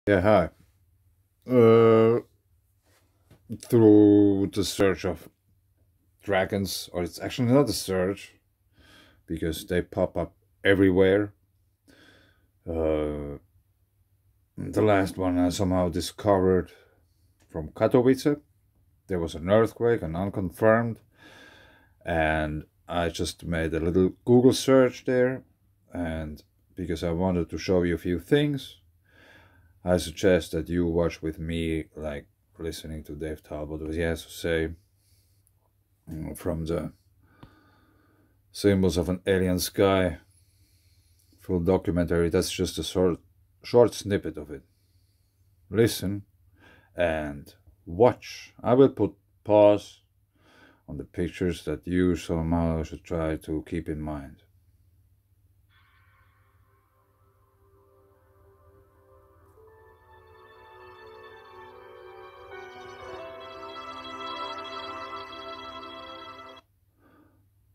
Yeah, hi. Uh, Through the search of dragons, or it's actually not a search because they pop up everywhere. Uh, the last one I somehow discovered from Katowice. There was an earthquake, an unconfirmed, and I just made a little Google search there. And because I wanted to show you a few things, I suggest that you watch with me, like listening to Dave Talbot, what he has to say from the Symbols of an Alien Sky full documentary. That's just a short snippet of it. Listen and watch. I will put pause on the pictures that you somehow should try to keep in mind.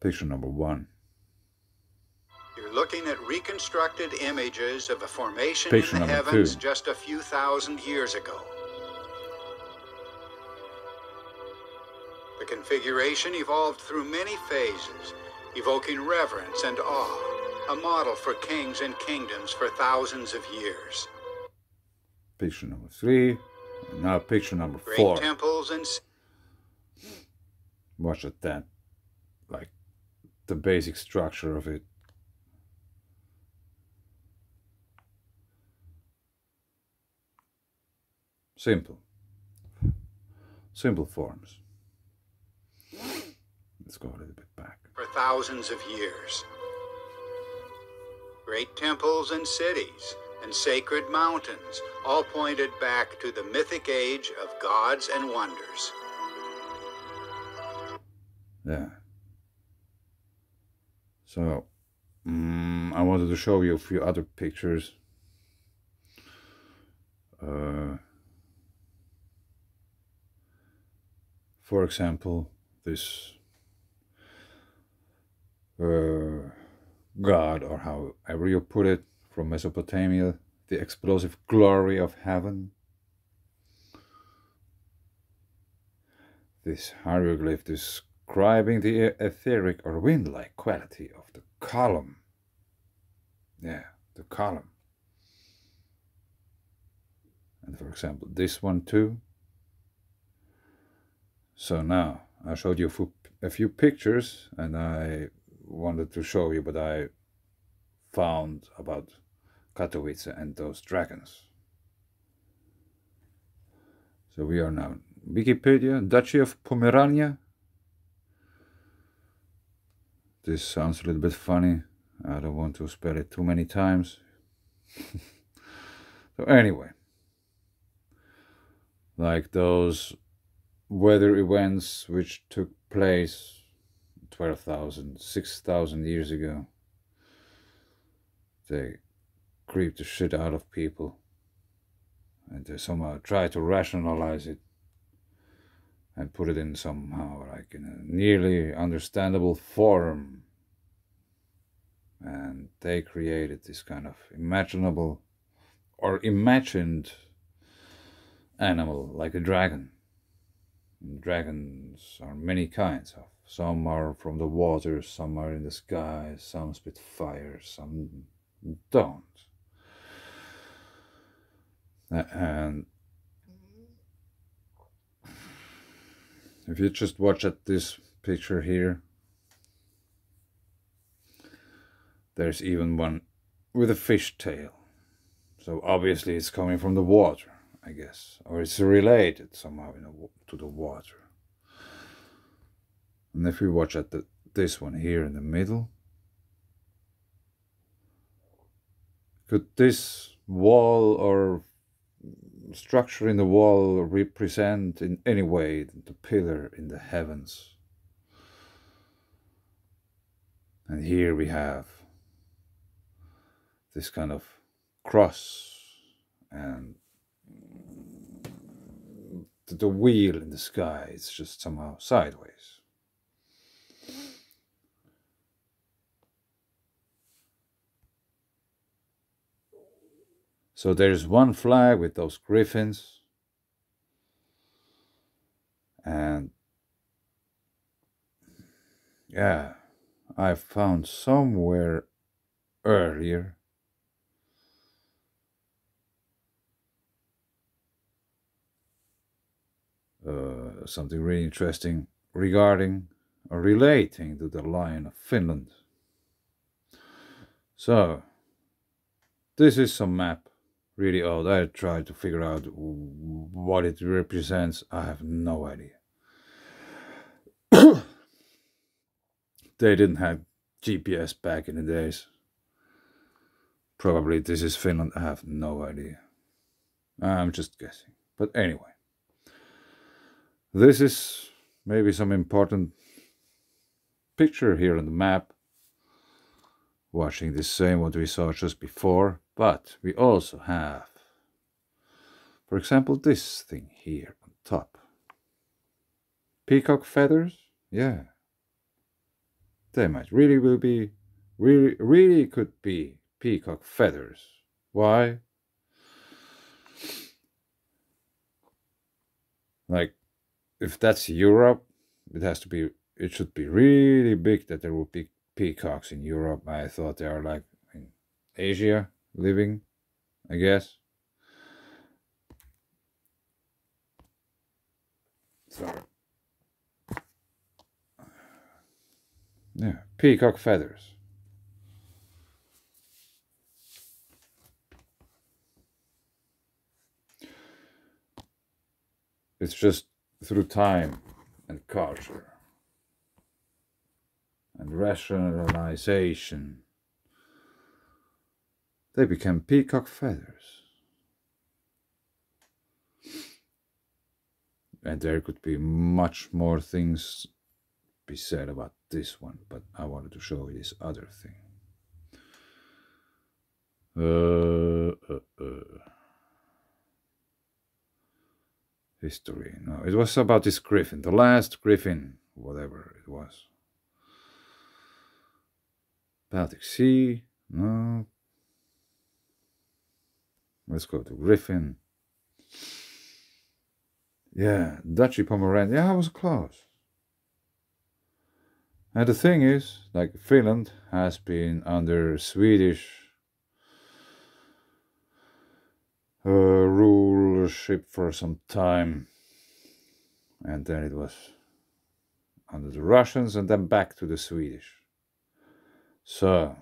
Picture number 1. You're looking at reconstructed images of a formation Picture in the number heavens 2. just a few thousand years ago. The configuration evolved through many phases, evoking reverence and awe, a model for kings and kingdoms for thousands of years. Picture number 3. And now picture number 4. Great temples and Watch at that. Like the basic structure of it. Simple. Simple forms. Let's go a little bit back. for thousands of years. Great temples and cities and sacred mountains all pointed back to the mythic age of gods and wonders. Yeah. So, I wanted to show you a few other pictures. For example, this god, or however you put it, from Mesopotamia, the explosive glory of heaven. This hieroglyph describing the etheric or wind-like quality of the column. Yeah, the column. And for example, this one too. So now, I showed you a few pictures, and I wanted to show you what I found about Katowice and those dragons. So we are now Wikipedia, Duchy of Pomerania. This sounds a little bit funny. I don't want to spell it too many times. So anyway, like those weather events which took place 12,000, 6,000 years ago, they creep the shit out of people, and they somehow try to rationalize it and put it in somehow like in a nearly understandable form. And they created this kind of imaginable or imagined animal like a dragon. And dragons are many kinds of. Some are from the water, some are in the sky, some spit fire, some don't. And if you just watch at this picture here, there's even one with a fish tail. So obviously it's coming from the water, I guess. Or it's related somehow to the water. And if we watch at this one here in the middle, could this wall or structure in the wall represent in any way the pillar in the heavens? And here we have this kind of cross and the wheel in the sky is just somehow sideways. So there's one flag with those griffins, and yeah, I found somewhere earlier something really interesting regarding or relating to the Lion of Finland. So this is some map, really old. I tried to figure out what it represents. I have no idea. They didn't have GPS back in the days. Probably this is Finland. I have no idea. I'm just guessing. But anyway, this is maybe some important picture here on the map. Watching the same what we saw just before. But we also have, for example, this thing here on top. Peacock feathers? Yeah. They might really could be peacock feathers. Why? Like, if that's Europe, it should be really big that there would be peacocks in Europe. I thought they are like in Asia living, I guess. Sorry. Yeah, peacock feathers. It's just through time and culture and rationalization, they became peacock feathers. And there could be much more things be said about this one, but I wanted to show you this other thing. History. No, it was about this griffin, the last griffin, whatever it was. Baltic Sea. No. Let's go to griffin. Yeah, Dutchy Pomeranian. Yeah, I was close. And the thing is, like, Finland has been under Swedish rulership for some time, and then it was under the Russians and then back to the Swedish. So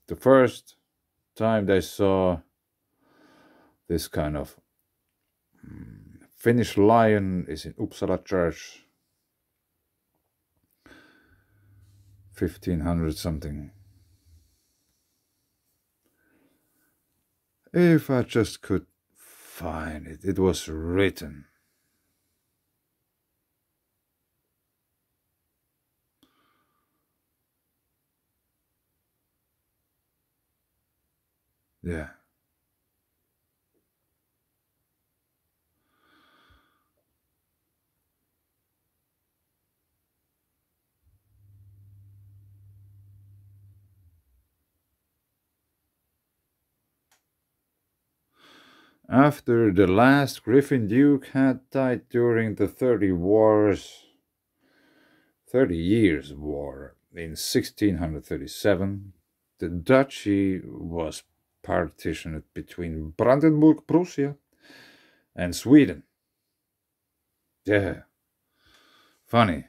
the first time they saw this kind of Finnish lion is in Uppsala Church, 1500 something. If I just could find it, it was written. Yeah. After the last Griffin Duke had died during the 30 Years' War in 1637, the duchy was partitioned between Brandenburg, Prussia, and Sweden. Yeah. Funny.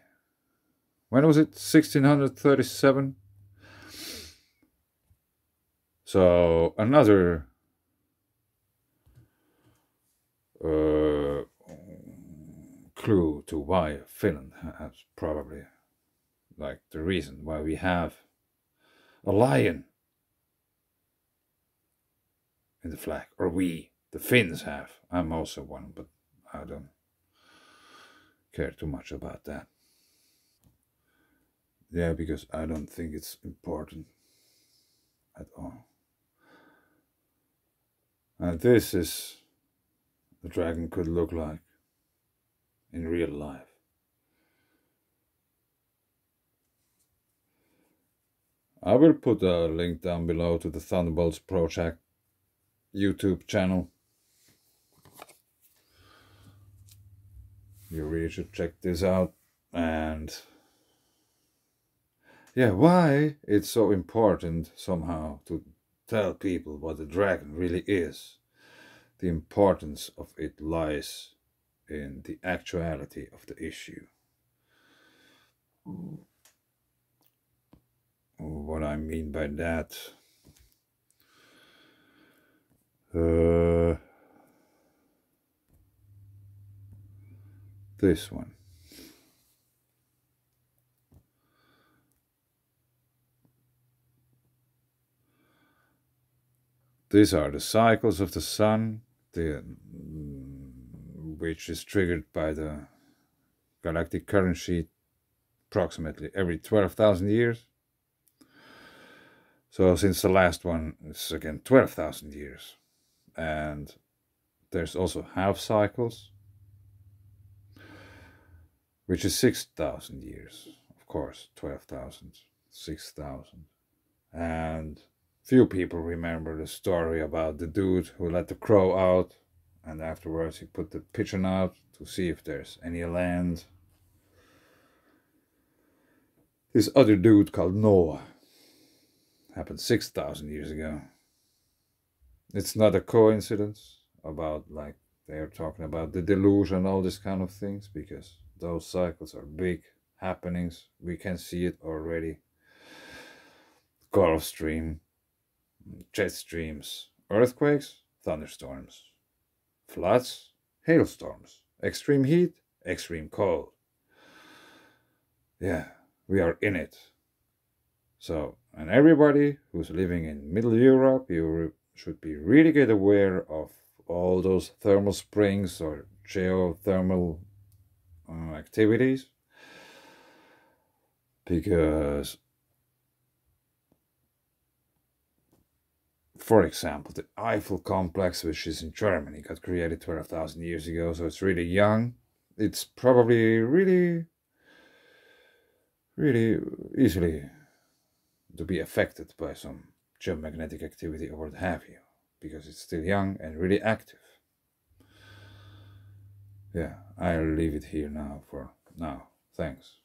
When was it? 1637? So another clue to why Finland has probably, like, the reason why we have a lion in the flag, or we, the Finns, have. I'm also one, but I don't care too much about that. Yeah, because I don't think it's important at all. And this is the dragon could look like in real life. I will put a link down below to the Thunderbolts project YouTube channel. You really should check this out. And yeah, why it's so important somehow to tell people what the dragon really is. The importance of it lies in the actuality of the issue. What I mean by that, this one. These are the cycles of the sun, which is triggered by the galactic current sheet approximately every 12,000 years. So since the last one, it's again 12,000 years. And there's also half cycles, which is 6,000 years. Of course, 12,000, 6,000. And few people remember the story about the dude who let the crow out, and afterwards he put the pigeon out to see if there's any land. This other dude called Noah happened 6,000 years ago. It's not a coincidence about, like, they're talking about the deluge and all this kind of things, because those cycles are big happenings. We can see it already. Gulf Stream, jet streams, earthquakes, thunderstorms, floods, hailstorms, extreme heat, extreme cold. Yeah, we are in it. So, and everybody who's living in Middle Europe, you should be really get aware of all those thermal springs or geothermal activities, because, for example, the Eiffel complex, which is in Germany, got created 12,000 years ago, so it's really young. It's probably really easily to be affected by some geomagnetic activity or what have you, because it's still young and really active. Yeah, I'll leave it here now for now. Thanks.